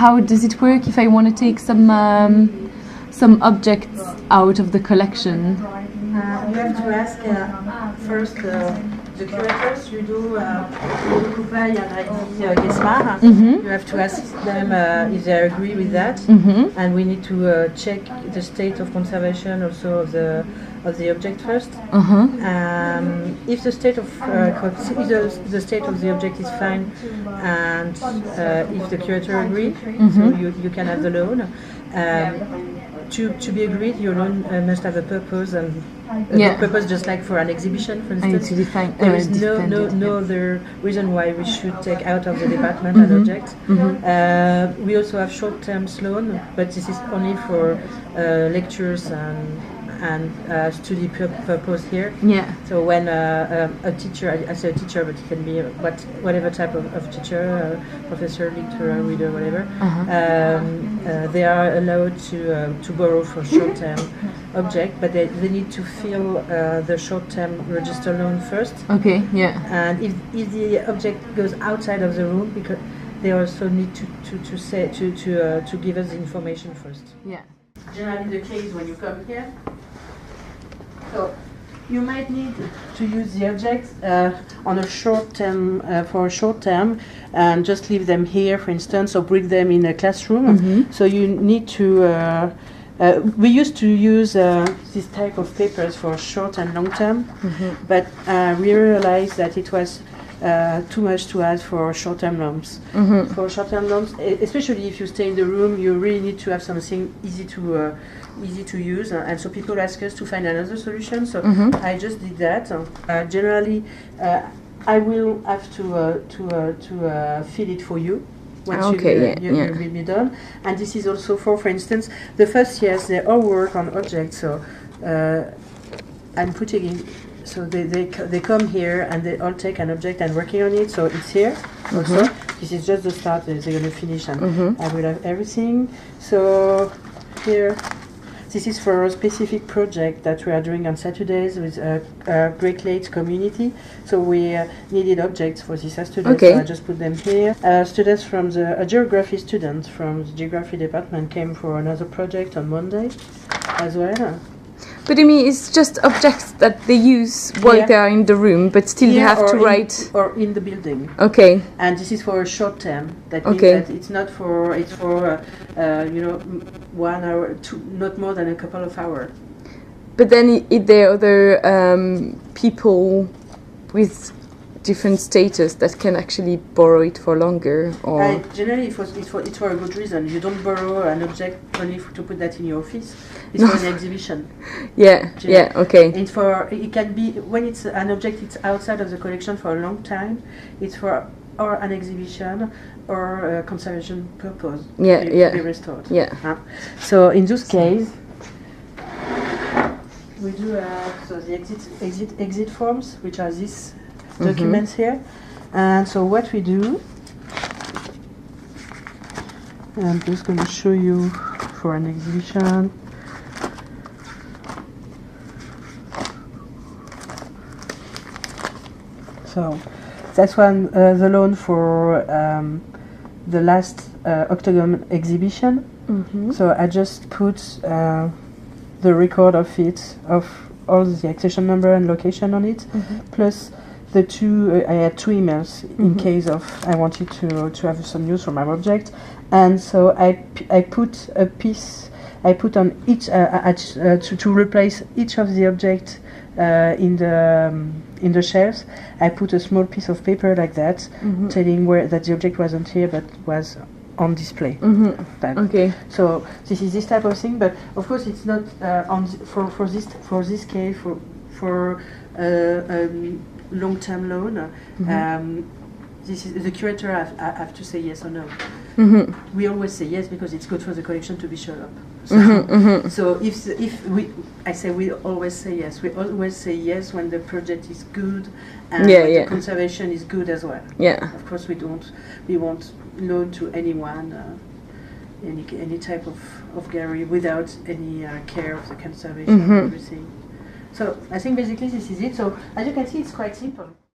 how does it work if I want to take some objects out of the collection? You have to ask first the curators. You do Coupaille and ID Guesmar. You have to ask them if they agree with that, and we need to check the state of conservation also of the object first. If the state of if the state of the object is fine, and if the curator agrees, so you can have the loan. To be agreed, your loan must have a purpose and a purpose, just like for an exhibition, for instance. There is no other reason why we should take out of the department an object. We also have short-term loan, but this is only for lectures and study purpose here. So when a teacher, I say a teacher, but it can be whatever type of teacher, professor, lecturer, reader, whatever, they are allowed to borrow for short-term object, but they need to fill the short-term register loan first. And if the object goes outside of the room, because they also need to give us the information first. Generally the case when you come here. So you might need to use the objects on a short term, for a short term, and just leave them here, for instance, or bring them in a classroom. So you need to. We used to use this type of papers for short and long term, but we realized that it was too much to add for short-term loans. For short-term loans, especially if you stay in the room, you really need to have something easy to use, and so people ask us to find another solution. So I just did that. Generally, I will have to fill it for you. Once you will be done. And this is also for instance, the first years they all work on objects. So I'm putting in. So they come here and they all take an object and working on it. So it's here also. This is just the start. They're going to finish, and I will have everything. So here, this is for a specific project that we are doing on Saturdays with Great Lakes community. So we needed objects for this students. So I just put them here. Students from a geography student from the geography department came for another project on Monday as well. But I mean, it's just objects that they use while they are in the room, but still they have to write. Or in the building. And this is for a short term. That means that it's not for, it's for, 1 hour, not more than a couple of hours. But then there are other people with different status that can actually borrow it for longer, or generally it's for a good reason. You don't borrow an object only to put that in your office. It's for an exhibition. It's for, it can be when it's an object it's outside of the collection for a long time. It's for or an exhibition or a conservation purpose. Be restored. So in this case, we do so the exit forms, which are these documents here. And so what we do, I'm just going to show you for an exhibition. So that's one, the loan for the last Octagon exhibition. So I just put the record of it, of all the accession number and location on it, plus the two, I had 2 emails in case of I wanted to have some news from my object. And so I put a piece, I put on each, to replace each of the objects in the shelves. I put a small piece of paper like that, telling that the object wasn't here but was on display. So this is this type of thing, but of course it's not for this case for long-term loan. This is the curator have to say yes or no. We always say yes because it's good for the collection to be showed up. So, so if we always say yes. We always say yes when the project is good and when the conservation is good as well. Of course we won't loan to anyone any type of gallery without any care of the conservation and everything. So I think basically this is it. So as you can see, it's quite simple.